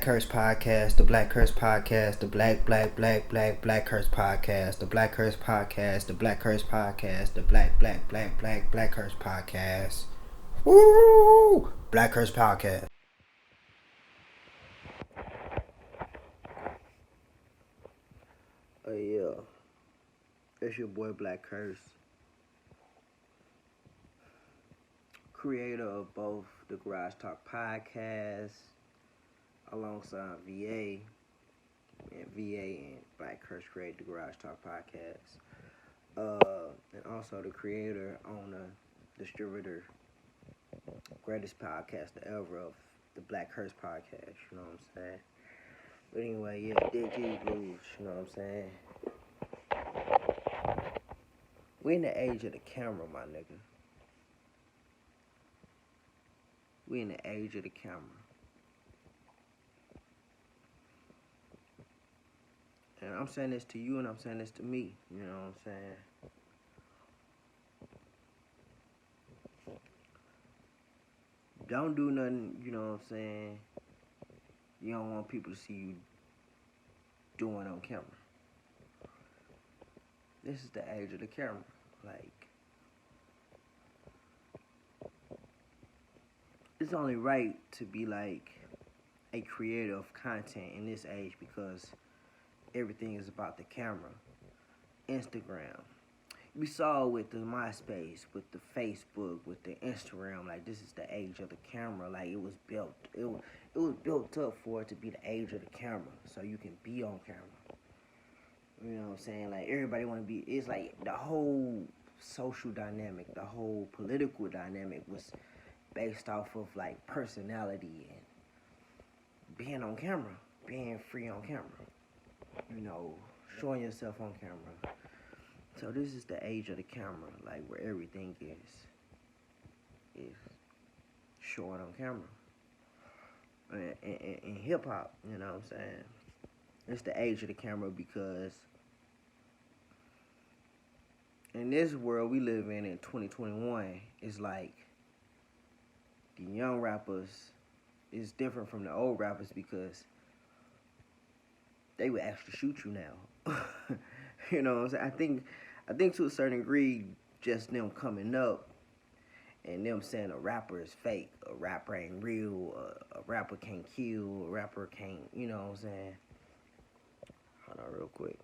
Curse podcast, the BlackCurse podcast, the Black Curse podcast, the BlackCurse podcast, the BlackCurse podcast, the BlackCurse podcast. Woo! BlackCurse podcast. Oh yeah, it's your boy BlackCurse, creator of both the Garage Talk podcast, alongside VA. And VA and BlackCurse created the Garage Talk podcast. And also the creator, owner, distributor, greatest podcaster ever of the BlackCurse podcast. You know what I'm saying? But anyway, yeah, Dick G Blues. You know what I'm saying? We in the age of the camera, my nigga. We in the age of the camera. And I'm saying this to you and I'm saying this to me. You know what I'm saying? Don't do nothing, you know what I'm saying, you don't want people to see you doing on camera. This is the age of the camera. Like, it's only right to be like a creator of content in this age because everything is about the camera. Instagram. We saw with the MySpace, with the Facebook, with the Instagram, like this is the age of the camera. Like it was built up for it to be the age of the camera, so you can be on camera. You know what I'm saying? Like everybody want to be. It's like the whole social dynamic, the whole political dynamic was based off of like personality and being on camera, being free on camera. You know, showing yourself on camera. So this is the age of the camera, like where everything is showing on camera. In hip hop, you know what I'm saying? It's the age of the camera because in this world we live in 2021, it's like the young rappers is different from the old rappers because they would actually shoot you now. You know what I'm saying? I think to a certain degree, just them coming up and them saying a rapper is fake, a rapper ain't real, a rapper can't kill, a rapper can't, you know what I'm saying? Hold on real quick.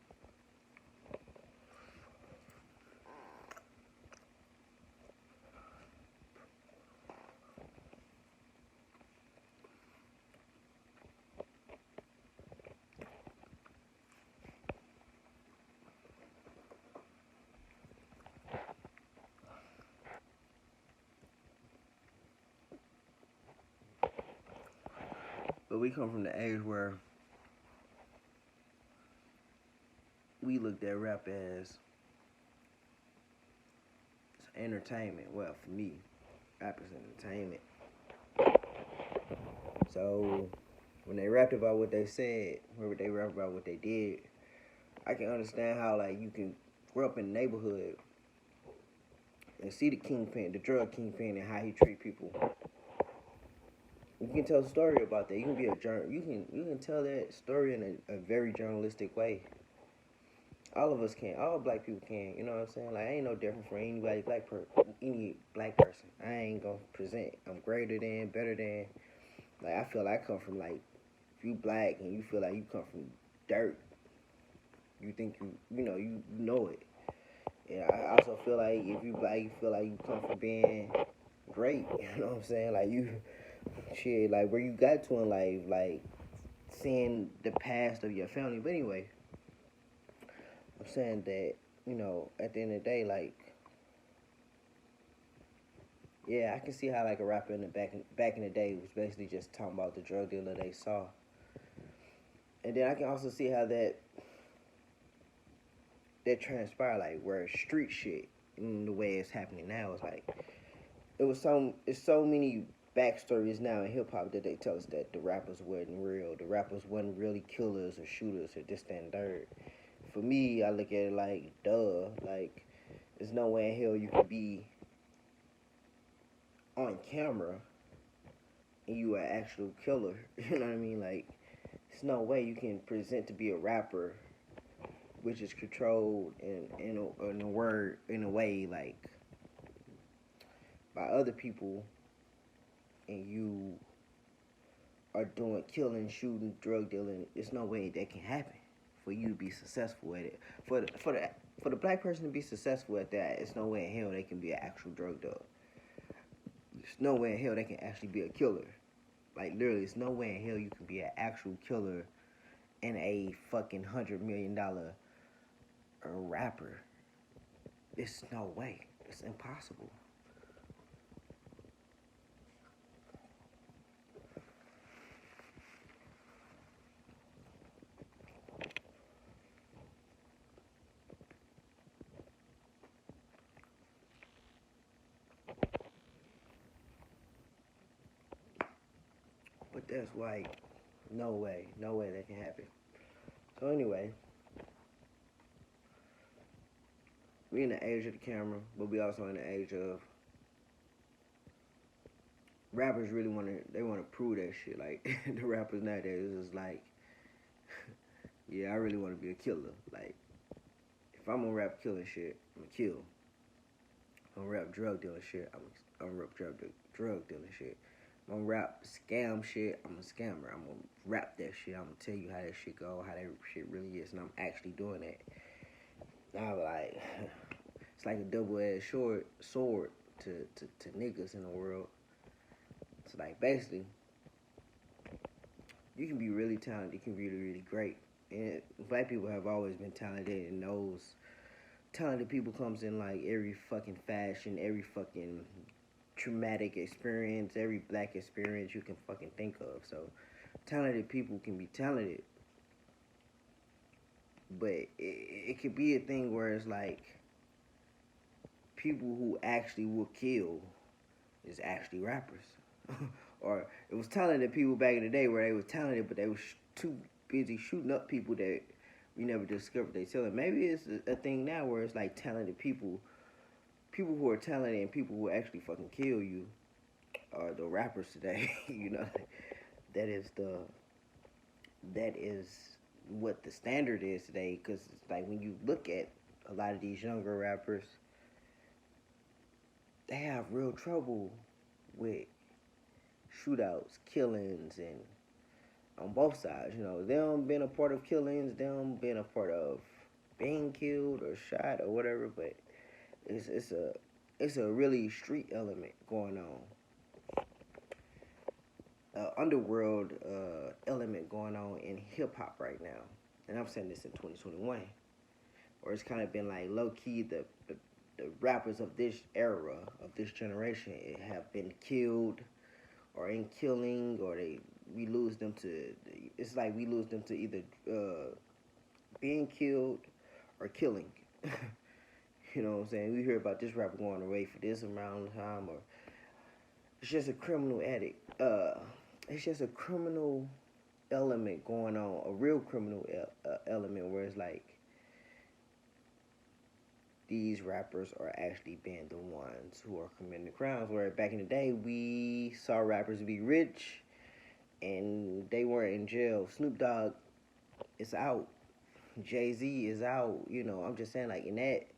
But we come from the age where we looked at rap as entertainment. Well, for me, rap is entertainment. So when they rapped about what they said, or they rapped about what they did, I can understand how like you can grow up in the neighborhood and see the kingpin, the drug kingpin, and how he treat people. You can tell a story about that. You can be you can tell that story in a very journalistic way. All of us can. All black people can. You know what I'm saying? Like I ain't no different from any black person. I ain't gonna present. I'm greater than, better than. Like I feel like I come from like, if you black and you feel like you come from dirt, you think you know it. And I also feel like if you black, you feel like you come from being great. You know what I'm saying? Like you, shit, like where you got to in life, like seeing the past of your family. But anyway, I'm saying that at the end of the day, like, yeah, I can see how like a rapper in the back in the day was basically just talking about the drug dealer they saw, and then I can also see how that transpired, like where street shit in the way it's happening now is like it's so many backstories now in hip hop that they tell us that the rappers wasn't real, the rappers wasn't really killers or shooters or this, that, and third. For me, I look at it like, duh, like there's no way in hell you can be on camera and you are an actual killer. You know what I mean? Like There's no way you can present to be a rapper, which is controlled in a way like by other people, and you are doing killing, shooting, drug dealing. There's no way that can happen for you to be successful at it. For the black person to be successful at that, it's no way in hell they can be an actual drug dealer. There's no way in hell they can actually be a killer. Like literally, there's no way in hell you can be an actual killer and a fucking $100 million rapper. It's no way. It's impossible. But that's like no way that can happen. So anyway, we in the age of the camera, but we also in the age of rappers really want to prove that shit. Like the rappers nowadays is like, yeah, I really want to be a killer. Like if I'm gonna rap killing shit, I'm gonna kill. I'm gonna rap drug dealing shit, I'm gonna rap drug dealing shit. I'm gonna rap scam shit, I'm a scammer. I'm gonna rap that shit. I'm gonna tell you how that shit go, how that shit really is, and I'm actually doing that. Now like it's like a double-edged sword to niggas in the world. So like basically, you can be really talented, you can be really, really great. And black people have always been talented, and those talented people comes in like every fucking fashion, every fucking traumatic experience, every black experience you can fucking think of. So talented people can be talented, but it could be a thing where it's like people who actually will kill is actually rappers. Or it was talented people back in the day where they was talented, but they was too busy shooting up people that we never discovered they telling. Maybe it's a thing now where it's like talented people who are talented and people who actually fucking kill you are the rappers today. You know, that is what the standard is today. Because it's like when you look at a lot of these younger rappers, they have real trouble with shootouts, killings, and on both sides. You know, they don't been a part of killings, they don't been a part of being killed or shot or whatever, but it's a really street element going on, underworld element going on in hip hop right now, and I'm saying this in 2021, or it's kind of been like low key the rappers of this era of this generation have been killed or in killing, or we lose them to. It's like we lose them to either being killed or killing. You know what I'm saying? We hear about this rapper going away for this amount of time, or it's just a criminal addict. It's just a criminal element going on, a real criminal element where it's like these rappers are actually being the ones who are committing the crimes. Where back in the day, we saw rappers be rich and they weren't in jail. Snoop Dogg is out. Jay-Z is out. You know, I'm just saying, like in that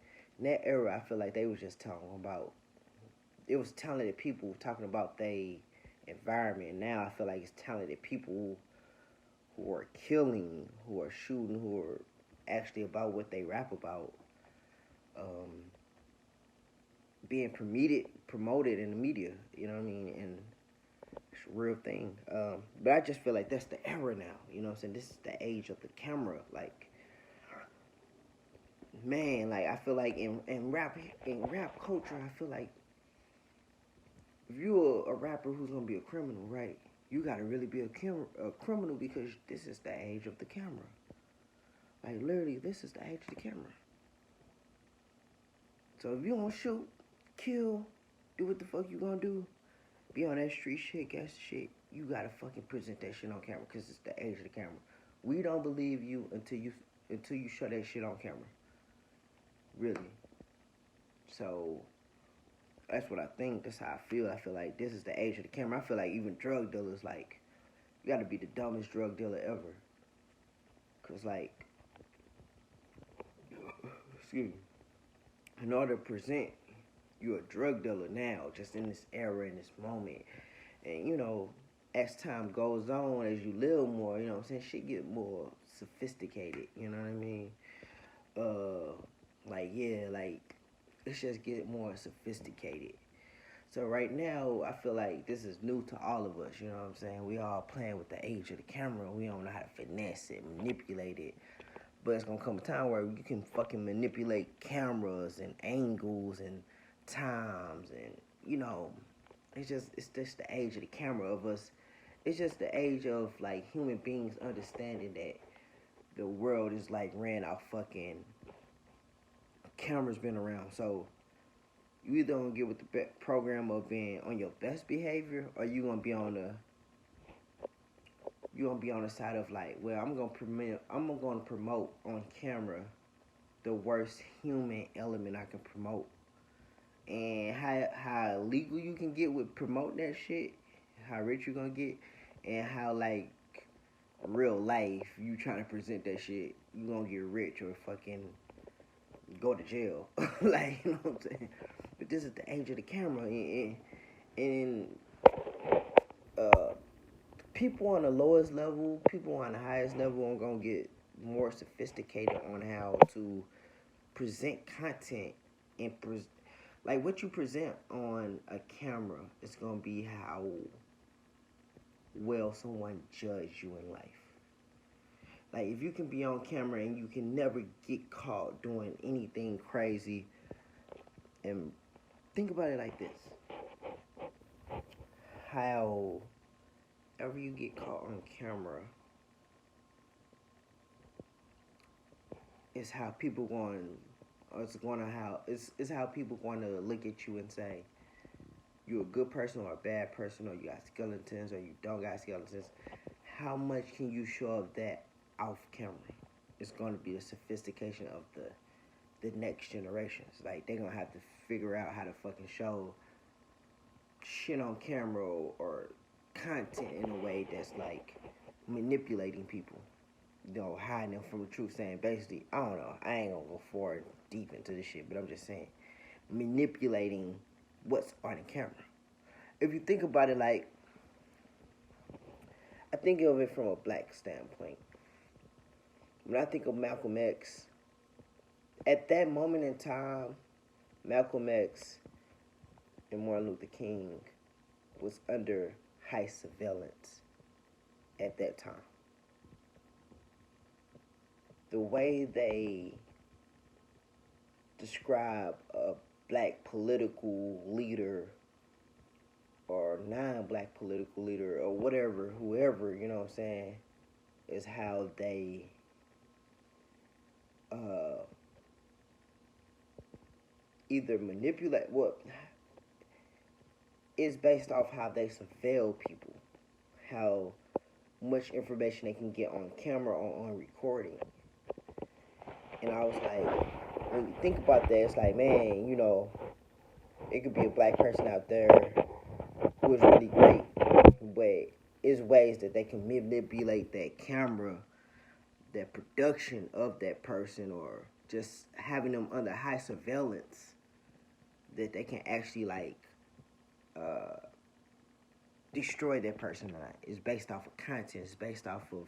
era, I feel like they was just talking about, it was talented people talking about their environment. Now I feel like it's talented people who are killing, who are shooting, who are actually about what they rap about, being promoted in the media. You know what I mean? And it's a real thing. But I just feel like that's the era now. You know what I'm saying? This is the age of the camera. Like, man, like I feel like in rap culture, I feel like if you're a rapper who's gonna be a criminal, right? You gotta really be a criminal because this is the age of the camera. Like literally, this is the age of the camera. So if you don't shoot, kill, do what the fuck you gonna do, be on that street shit, gangsta shit, you gotta fucking present that shit on camera because it's the age of the camera. We don't believe you until you show that shit on camera. Really. So that's what I think. That's how I feel. I feel like this is the age of the camera. I feel like even drug dealers, like, you gotta be the dumbest drug dealer ever. Cause like, excuse me, in order to present you're a drug dealer now, just in this era, in this moment. And as time goes on, as you live more, what I'm saying, shit get more sophisticated, you know what I mean? Like let's just get more sophisticated. So right now, I feel like this is new to all of us, you know what I'm saying? We all playing with the age of the camera. We don't know how to finesse it, manipulate it. But it's gonna come a time where you can fucking manipulate cameras and angles and times and it's just the age of the camera of us. It's just the age of like human beings understanding that the world is like ran off fucking cameras been around. So you either gonna get with the program of being on your best behavior, or you gonna be on the side of like, well, I'm gonna promote on camera the worst human element I can promote. And how illegal you can get with promoting that shit, how rich you gonna get, and how like real life you trying to present that shit, you gonna get rich or fucking go to jail. Like, you know what I'm saying? But this is the age of the camera, and people on the lowest level, people on the highest level are gonna get more sophisticated on how to present content and like what you present on a camera is gonna be how well someone judge you in life. Like if you can be on camera and you can never get caught doing anything crazy, and think about it like this: however you get caught on camera is how people it's how people going to look at you and say you're a good person or a bad person, or you got skeletons or you don't got skeletons. How much can you show of that off camera? It's going to be the sophistication of the next generations. Like they're gonna have to figure out how to fucking show shit on camera or content in a way that's like manipulating people, hiding them from the truth. Saying basically, I don't know, I ain't gonna go forward deep into this shit, but I'm just saying, manipulating what's on the camera. If you think about it, like, I think of it from a black standpoint. When I think of Malcolm X, at that moment in time, Malcolm X and Martin Luther King was under high surveillance at that time. The way they describe a black political leader or non-black political leader or whatever, whoever, you know what I'm saying, is how they either manipulate it's based off how they surveil people, how much information they can get on camera or on recording. And I was like, when you think about that, it's like, man, it could be a black person out there who is really great, but it's ways that they can manipulate that camera, that production of that person, or just having them under high surveillance, that they can actually destroy that person. It's based off of content. It's based off of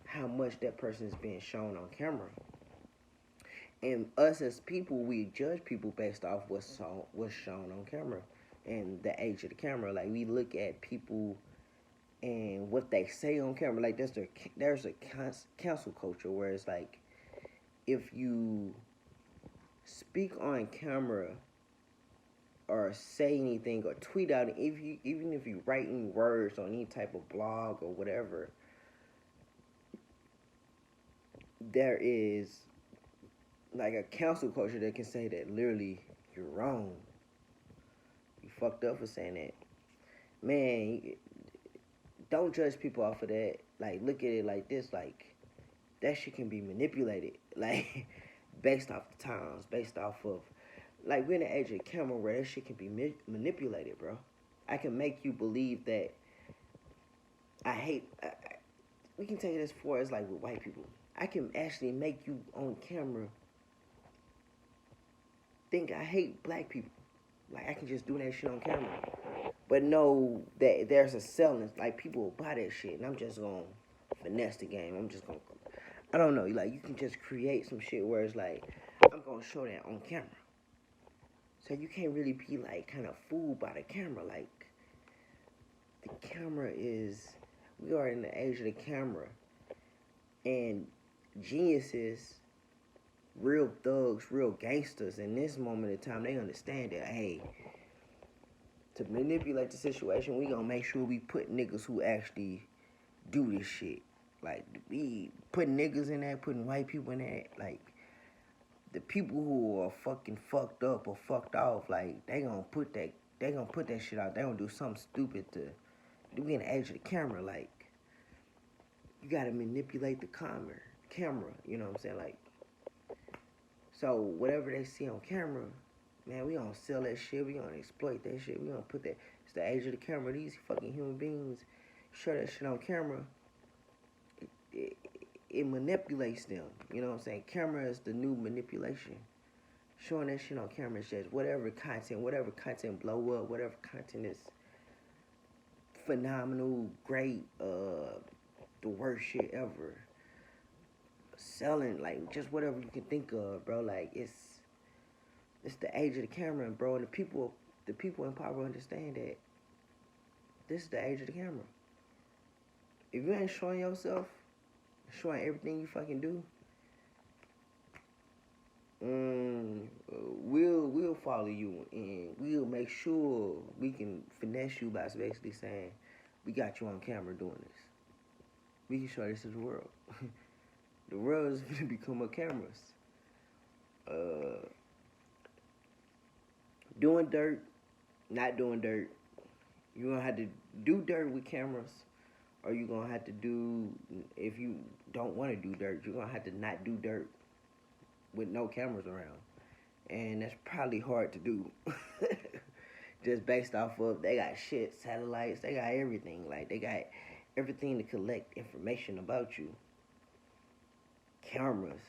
how much that person is being shown on camera. And us as people, we judge people based off what's shown on camera and the age of the camera. Like, we look at people and what they say on camera. Like, there's a cancel culture where it's like, if you speak on camera or say anything or tweet out, even if you write any words on any type of blog or whatever, there is like a cancel culture that can say that literally you're wrong. You fucked up for saying that. Man, don't judge people off of that. Like, look at it like this. Like, that shit can be manipulated. Like, based off the times, based off of, like, we're in the age of the camera where that shit can be manipulated, bro. I can make you believe that we can take it as far as, like, with white people. I can actually make you on camera think I hate black people. Like I can just do that shit on camera. But know that there's a selling, like people will buy that shit, and I'm just gonna finesse the game. I'm just gonna, I don't know, like you can just create some shit where it's like, I'm gonna show that on camera. So you can't really be like kind of fooled by the camera. Like the camera is, we are in the age of the camera, and geniuses, real thugs, real gangsters in this moment in time, they understand that, hey, to manipulate the situation, we gonna make sure we put niggas who actually do this shit. Like, we putting niggas in there, putting white people in there, like, the people who are fucking fucked up or fucked off, like, they gonna put that shit out. They gonna do something stupid to, we in the age of the camera, like, you gotta manipulate the camera, you know what I'm saying, like, so whatever they see on camera, man, we gonna sell that shit, we gonna exploit that shit, we gonna put that, it's the age of the camera, these fucking human beings, show that shit on camera, it manipulates them, you know what I'm saying, camera is the new manipulation, showing that shit on camera is just whatever content blow up, whatever content is phenomenal, great, the worst shit ever, selling, like, just whatever you can think of, bro, like, it's the age of the camera, bro, and the people in power understand that this is the age of the camera. If you ain't showing yourself, showing everything you fucking do, we'll follow you, and we'll make sure we can finesse you by basically saying, we got you on camera doing this. We can show this to the world. The world is gonna become a cameras. Doing dirt, not doing dirt. You're gonna have to do dirt with cameras, or you're gonna have to do, if you don't want to do dirt, you're gonna have to not do dirt with no cameras around. And that's probably hard to do. Just based off of, they got shit, satellites, they got everything. Like, they got everything to collect information about you. Cameras,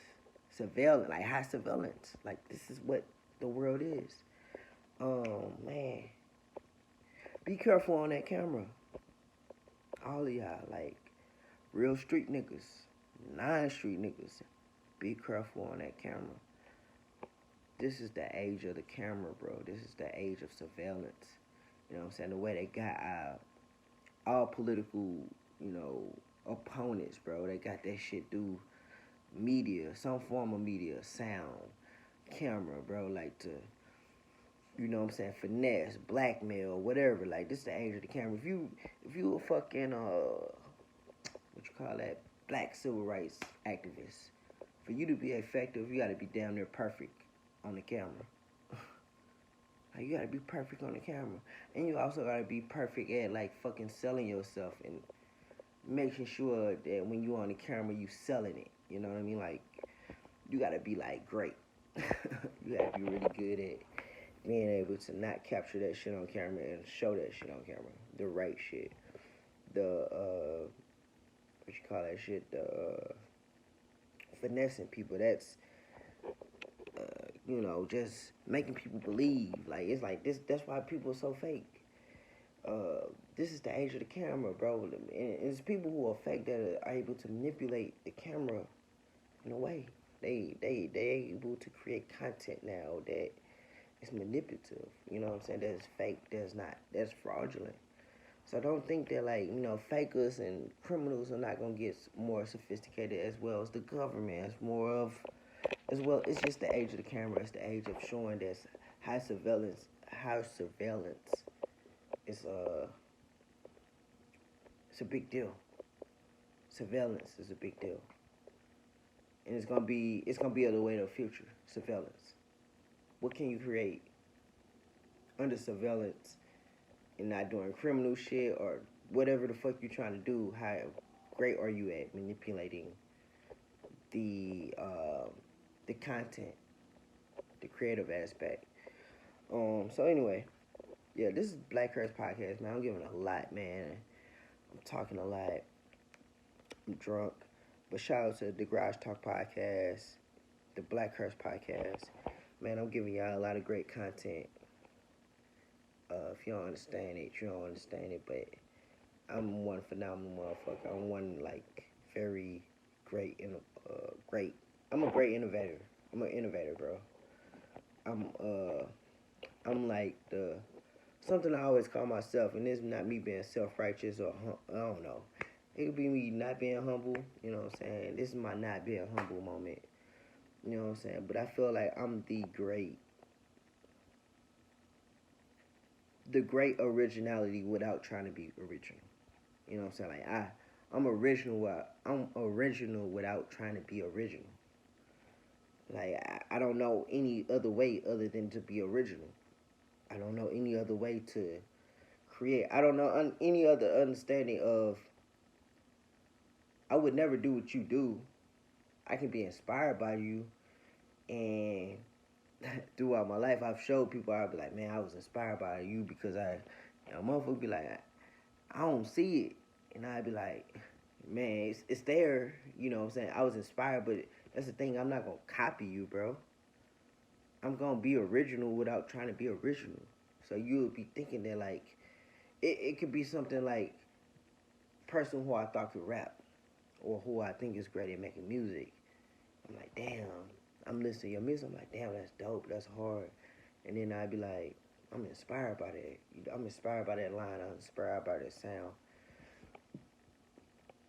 surveillance, like high surveillance. Like, this is what the world is. Man. Be careful on that camera. All of y'all, like, real street niggas, non-street niggas, be careful on that camera. This is the age of the camera, bro. This is the age of surveillance. You know what I'm saying? The way they got all political, opponents, bro. They got that shit through media, some form of media, sound, camera, bro. Like to, you know what I'm saying, finesse, blackmail, whatever. Like, this is the age of the camera. If you a fucking, what you call that, black civil rights activist, for you to be effective, you gotta be damn near perfect on the camera. Like, you gotta be perfect on the camera. And you also gotta be perfect at, like, fucking selling yourself and making sure that when you on the camera, you selling it. You know what I mean? Like, you gotta be, like, great. You gotta be really good at being able to not capture that shit on camera and show that shit on camera. The right shit. The, what you call that shit? The, finessing people. That's, just making people believe. Like, it's like this. That's why people are so fake. This is the age of the camera, bro. And it's people who are fake that are able to manipulate the camera in a way. They able to create content now that is manipulative. You know what I'm saying? That's fake. That's fraudulent. So don't think that, like, fakers and criminals are not gonna get more sophisticated as well as the government. It's more of, as well, it's just the age of the camera. It's the age of showing that high surveillance is it's a big deal. Surveillance is a big deal. And it's gonna be the way of the future. Surveillance. What can you create under surveillance and not doing criminal shit or whatever the fuck you're trying to do? How great are you at manipulating the content, the creative aspect? So anyway, yeah, this is BlackCurse podcast, man. I'm giving a lot, man. I'm talking a lot. I'm drunk. But shout out to the Garage Talk podcast, the BlackCurse podcast. Man, I'm giving y'all a lot of great content. If you don't understand it, you don't understand it. But I'm one phenomenal motherfucker. I'm one like very great great. I'm a great innovator. I'm an innovator, bro. I'm like the something I always call myself, and this is not me being self-righteous or I don't know. It could be me not being humble, you know what I'm saying? This is my not being humble moment, you know what I'm saying? But I feel like I'm the great originality without trying to be original. You know what I'm saying? Like I'm original without trying to be original. Like I don't know any other way other than to be original. I don't know any other way to create. I don't know any other understanding of. I would never do what you do. I can be inspired by you, and throughout my life, I've showed people. I'll be like, man, I was inspired by you because motherfucker be like, I don't see it, and I'd be like, man, it's there. You know what I'm saying? I was inspired, but that's the thing. I'm not gonna copy you, bro. I'm gonna be original without trying to be original. So you'll be thinking that like it could be something like person who I thought could rap or who I think is great at making music. I'm like, damn. I'm listening to your music. I'm like, damn, that's dope. That's hard. And then I'd be like, I'm inspired by that. I'm inspired by that line. I'm inspired by that sound.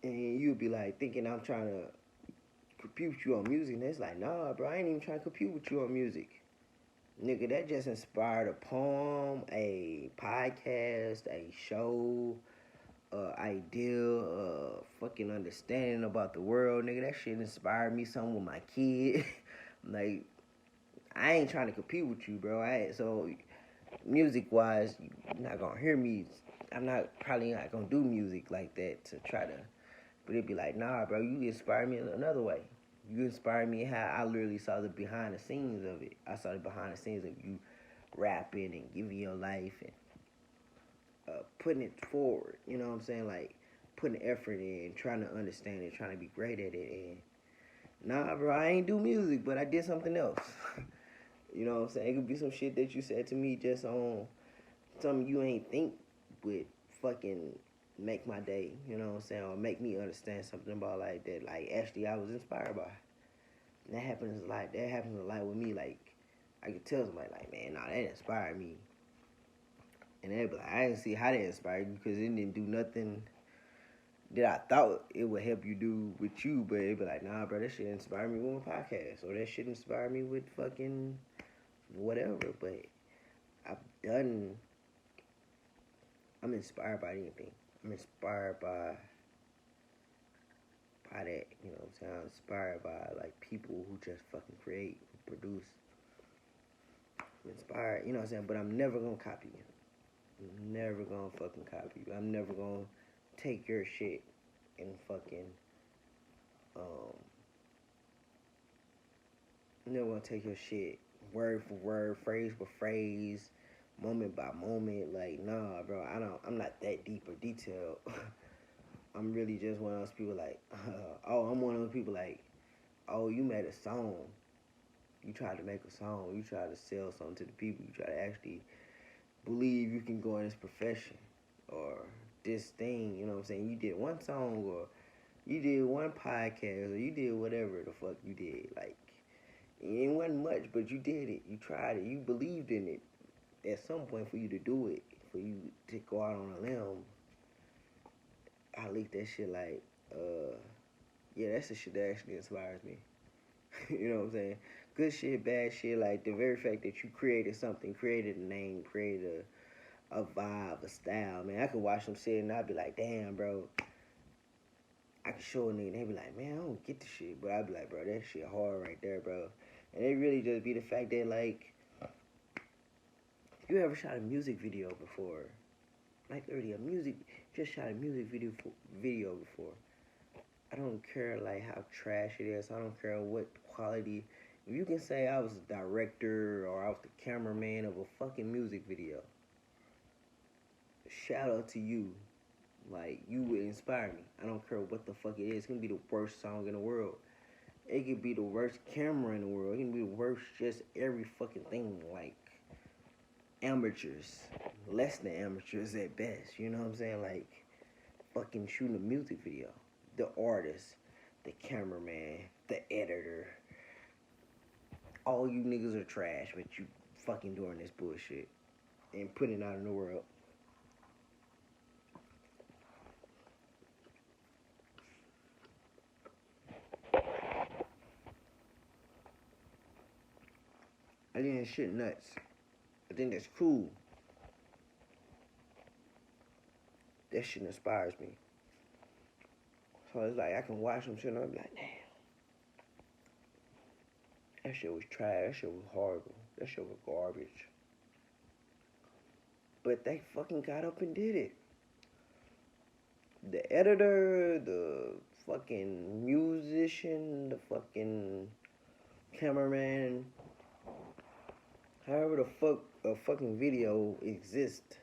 And you'd be like thinking I'm trying to compute you on music. And it's like, nah, bro, I ain't even trying to compute with you on music. Nigga, that just inspired a poem, a podcast, a show, idea, fucking understanding about the world. Nigga, that shit inspired me something with my kid. Like, I ain't trying to compete with you, bro. So, music-wise, you're not gonna hear me. I'm probably not gonna do music like that to try to. But it'd be like, nah, bro, you inspire me in another way. You inspired me how I literally saw the behind the scenes of it. I saw the behind the scenes of you rapping and giving your life and putting it forward. You know what I'm saying? Like putting effort in, trying to understand it, trying to be great at it. And nah, bro, I ain't do music, but I did something else. You know what I'm saying? It could be some shit that you said to me just on something you ain't think would fucking make my day, you know what I'm saying, or make me understand something about like that. Like actually, I was inspired by. And that happens a lot. That happens a lot with me. Like I could tell somebody like, man, nah, that inspired me, and they'd be like, I didn't see how that inspired you because it didn't do nothing that I thought it would help you do with you. But it'd be like, nah, bro, that shit inspired me with my podcast, or that shit inspired me with fucking whatever. But I'm inspired by anything. I'm inspired by that, you know what I'm saying? I'm inspired by like people who just fucking create, who produce. I'm inspired, you know what I'm saying? But I'm never gonna copy you. I'm never gonna fucking copy you. I'm never gonna take your shit and fucking I'm never gonna take your shit word for word, phrase for phrase, moment by moment. Like, nah, bro, I'm not that deep or detailed. I'm really just one of those people like, I'm one of those people like, oh, you made a song. You tried to make a song. You tried to sell something to the people. You try to actually believe you can go in this profession or this thing, you know what I'm saying? You did one song or you did one podcast or you did whatever the fuck you did. Like, it wasn't much, but you did it. You tried it. You believed in it at some point for you to do it, for you to go out on a limb. I look that shit like, yeah, that's the shit that actually inspires me. You know what I'm saying? Good shit, bad shit, like the very fact that you created something, created a name, created a vibe, a style, man. I could watch them sit and I'd be like, damn, bro. I could show a nigga, they be like, man, I don't get the shit. But I'd be like, bro, that shit hard right there, bro. And it really just be the fact that, like, you ever shot a music video before? Like, literally, just shot a music video before. I don't care, like, how trash it is. I don't care what quality. If you can say I was a director or I was the cameraman of a fucking music video, shout out to you. Like, you would inspire me. I don't care what the fuck it is. It can be the worst song in the world. It could be the worst camera in the world. It can be the worst just every fucking thing. Like, amateurs. Less than amateurs at best. You know what I'm saying? Like, fucking shooting a music video. The artist, the cameraman, the editor. All you niggas are trash, but you fucking doing this bullshit and putting it out in the world. I think that shit nuts. I think that's cool. That shit inspires me. So it's like I can watch some shit and I'm like, damn. That shit was trash. That shit was horrible. That shit was garbage. But they fucking got up and did it. The editor, the fucking musician, the fucking cameraman, however the fuck a fucking video exists,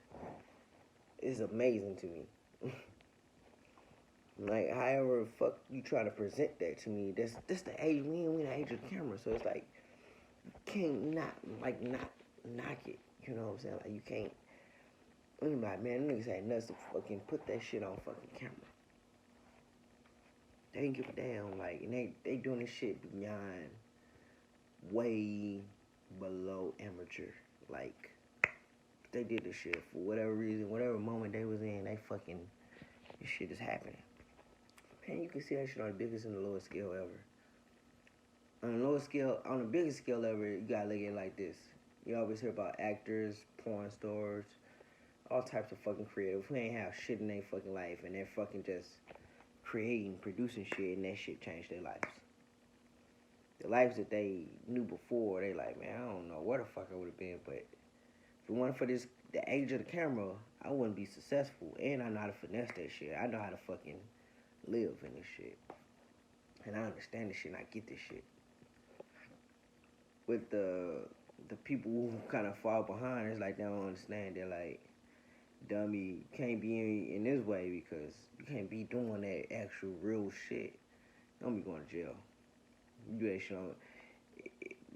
is amazing to me. Like, however the fuck you try to present that to me, that's the age we in the age of the camera. So it's like, you can't not knock it. You know what I'm saying? Like, you can't. I'm like, man, niggas had nuts to fucking put that shit on fucking camera. They didn't give a damn. Like, and they doing this shit beyond, way below amateur. Like, they did this shit for whatever reason, whatever moment they was in, they fucking, this shit is happening. Man, you can see that shit on the biggest and the lowest scale ever. On the lowest scale, on the biggest scale ever, you gotta look at it like this. You always hear about actors, porn stars, all types of fucking creators who ain't have shit in their fucking life and they're fucking just creating, producing shit, and that shit changed their lives. The lives that they knew before, they like, man, I don't know where the fuck I would have been, but if it wasn't for this, the age of the camera, I wouldn't be successful. And I know how to finesse that shit. I know how to fucking live in this shit. And I understand this shit and I get this shit. With the people who kind of fall behind, it's like they don't understand. They're like, dummy, you can't be in this way because you can't be doing that actual real shit. You don't be going to jail. You do that shit on,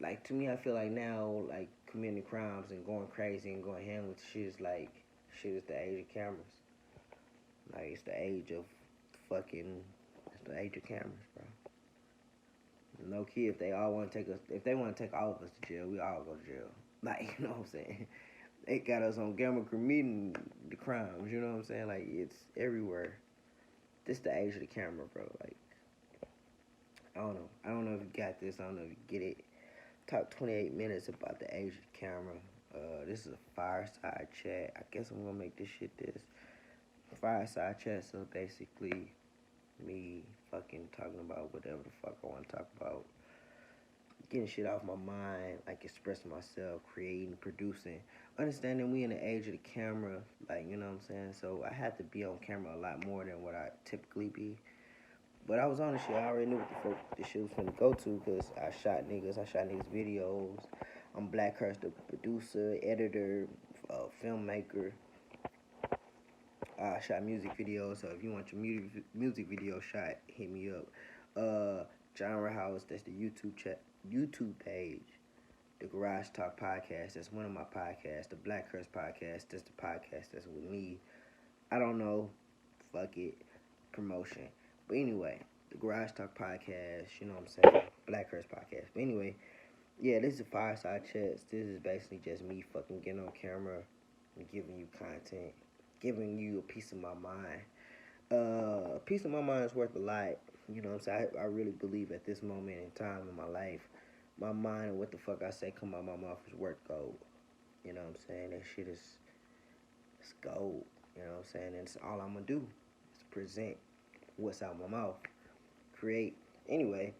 like, to me, I feel like now, like, committing crimes and going crazy and going ham with shit is like, shit is the age of cameras. Like, it's the age of fucking, it's the age of cameras, bro. No kid, if they all want to take us, if they want to take all of us to jail, we all go to jail. Like, you know what I'm saying? They got us on camera committing the crimes, you know what I'm saying? Like, it's everywhere. This the age of the camera, bro. Like, I don't know. I don't know if you got this. I don't know if you get it. Talk 28 minutes about the age of the camera. This is a fireside chat. I guess I'm gonna make this shit this. Fireside chat, so basically me fucking talking about whatever the fuck I want to talk about. Getting shit off my mind, like expressing myself, creating, producing. Understanding we in the age of the camera, like, you know what I'm saying? So I had to be on camera a lot more than what I typically be. But I was on the shit. I already knew what the fuck this shit was finna go to because I shot niggas videos. I'm BlackCurse, the producer, editor, filmmaker. I shot music videos, so if you want your music video shot, hit me up. Genre House, that's the YouTube page. The Garage Talk podcast, that's one of my podcasts. The BlackCurse podcast, that's the podcast that's with me. I don't know, fuck it, promotion. But anyway, the Garage Talk podcast, you know what I'm saying? BlackCurse podcast. But anyway, yeah, this is Fireside Chats. This is basically just me fucking getting on camera and giving you content, giving you a piece of my mind. A piece of my mind is worth a lot. You know what I'm saying? I really believe at this moment in time in my life, my mind and what the fuck I say come out my mouth is worth gold. You know what I'm saying? That shit is, it's gold. You know what I'm saying? And it's all I'm gonna do is present what's out my mouth. Create. Anyway,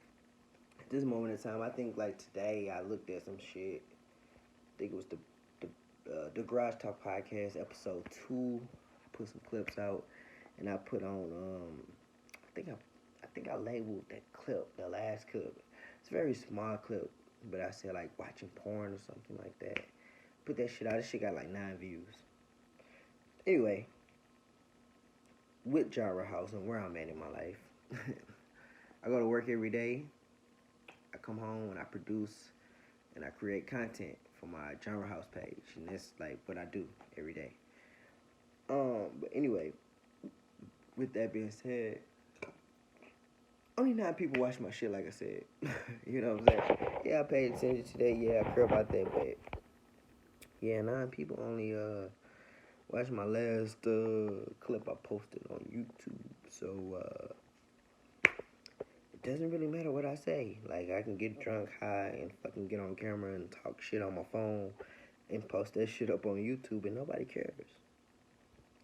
at this moment in time, I think like today I looked at some shit. I think it was the Garage Talk podcast episode 2. I put some clips out and I put on I think I labeled that clip, the last clip. It's a very small clip, but I said like watching porn or something like that. Put that shit out. This shit got like 9 views. Anyway, with Gyra House and where I'm at in my life. I go to work every day. I come home and I produce and I create content for my Gyra House page, and that's like what I do every day. But anyway, with that being said, only 9 people watch my shit, like I said. You know what I'm saying? Yeah, I paid attention today. Yeah, I care about that, but yeah, 9 people only watched my last clip I posted on YouTube. So it doesn't really matter what I say. Like, I can get drunk, high, and fucking get on camera and talk shit on my phone and post that shit up on YouTube, and nobody cares.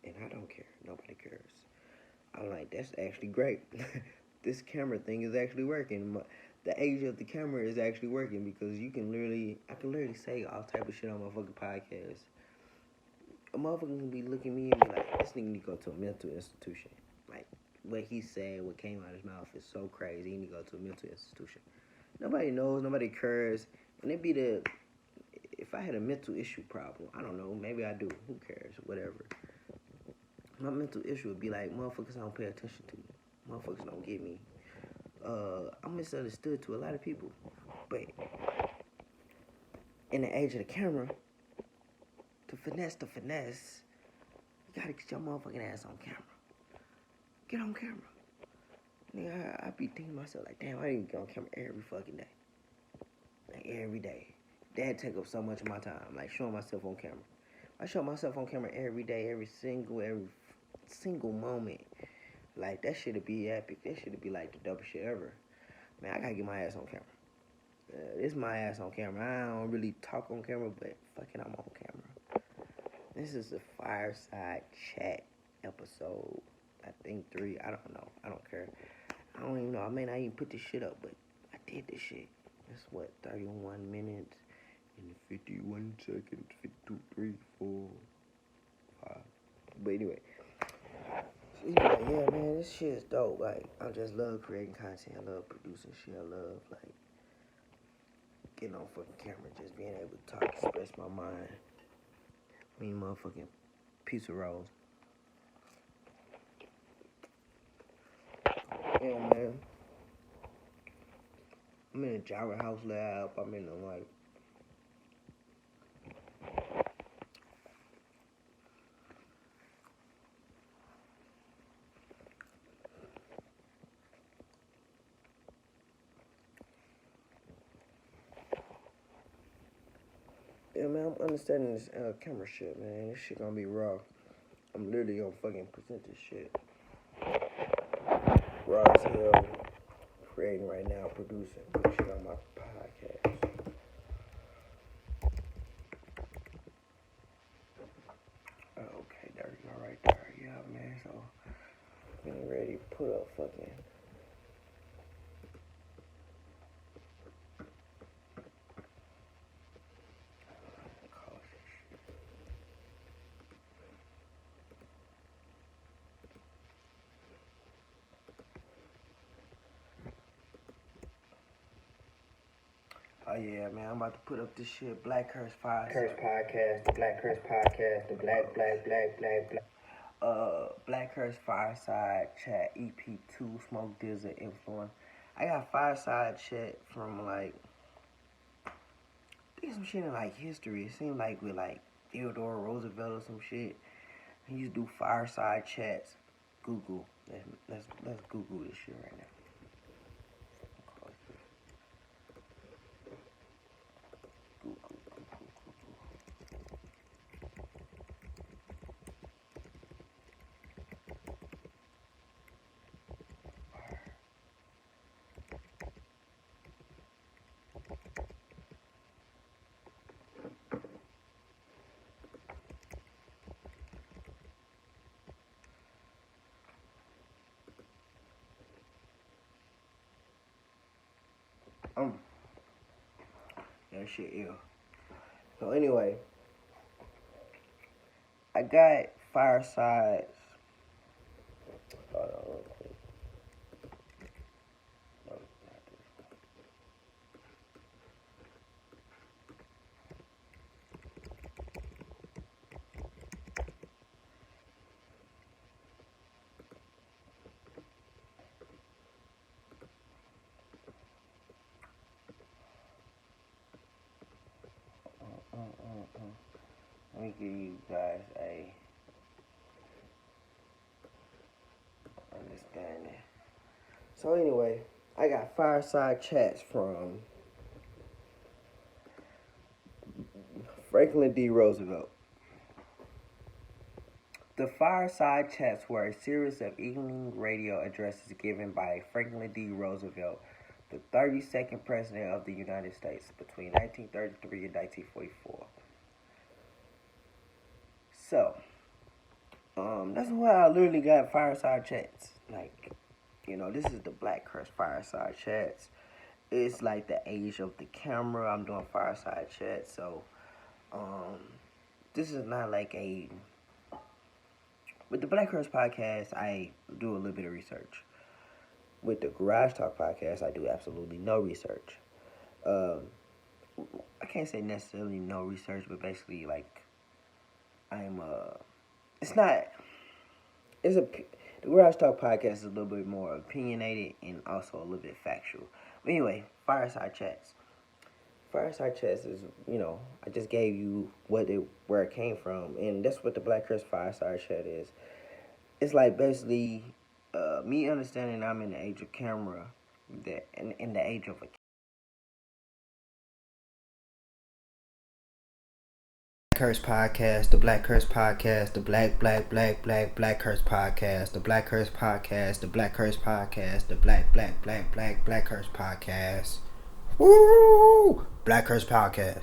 And I don't care. Nobody cares. I'm like, that's actually great. This camera thing is actually working. The age of the camera is actually working, because I can literally say all type of shit on my fucking podcast. A motherfucker can be looking at me and be like, this nigga need to go to a mental institution. Like, what he said, what came out of his mouth is so crazy. He need to go to a mental institution. Nobody knows, nobody cares. And it'd be if I had a mental issue problem, I don't know, maybe I do. Who cares? Whatever. My mental issue would be like, motherfuckers don't pay attention to me. Motherfuckers don't get me. I'm misunderstood to a lot of people. But in the age of the camera, to finesse the finesse, you gotta get your motherfucking ass on camera. Get on camera. Nigga, I be thinking to myself, like, damn, I need to get on camera every fucking day. Like, every day. That take up so much of my time, like, showing myself on camera. I show myself on camera every day, every single moment. Like, that shit'd be epic. That shit'd be, like, the dopest shit ever. Man, I gotta get my ass on camera. This is my ass on camera. I don't really talk on camera, but fucking I'm on camera. This is a Fireside Chat episode. I think 3. I don't know. I don't care. I don't even know. I may not even put this shit up, but I did this shit. That's what, 31 minutes and 51 seconds, 52, 3, 4, 5. But anyway. So he's like, yeah, man, this shit is dope. Like, I just love creating content. I love producing shit. I love, like, getting on fucking camera, just being able to talk, express my mind. I mean, motherfucking pizza rolls. Yeah, man. I'm in the Gyra House lab. I'm in the, like, yeah, man, I'm understanding this camera shit, man. This shit gonna be raw. I'm literally gonna fucking present this shit. Raw as hell. Creating right now, producing. Put shit on my podcast. Okay, there you go right there. Yeah, man, so getting ready to put up fucking oh yeah, man, I'm about to put up this shit, BlackCurse Fireside podcast, the BlackCurse podcast, the black. BlackCurse Fireside Chat EP2, Smoke Dizzle Influence. I got Fireside Chat from, like, I think some shit in, like, history. It seemed like with, like, Theodore Roosevelt or some shit. He used to do Fireside Chats. Google. Let's Google this shit right now. That shit ill. So anyway, I got Firesides. Hold on real quick. No, not this Let me give you guys a understanding. So anyway, I got Fireside chats from Franklin D. Roosevelt. The Fireside chats were a series of evening radio addresses given by Franklin D. Roosevelt, the 32nd President of the United States, between 1933 and 1944. So, that's why I literally got Fireside chats. Like, this is the BlackCurse Fireside chats. It's like the age of the camera. I'm doing Fireside chats, so this is not like a. With the BlackCurse podcast, I do a little bit of research. With the Garage Talk podcast, I do absolutely no research. I can't say necessarily no research, but basically, like, the Garage Talk podcast is a little bit more opinionated and also a little bit factual. But anyway, Fireside chats. Fireside chats is, I just gave you where it came from, and that's what the BlackCurse Fireside chat is. It's like basically me understanding I'm in the age of camera, that in the age of a Curse podcast, the BlackCurse podcast, the BlackCurse podcast, the BlackCurse podcast, the BlackCurse podcast, the BlackCurse podcast. Woo! BlackCurse podcast.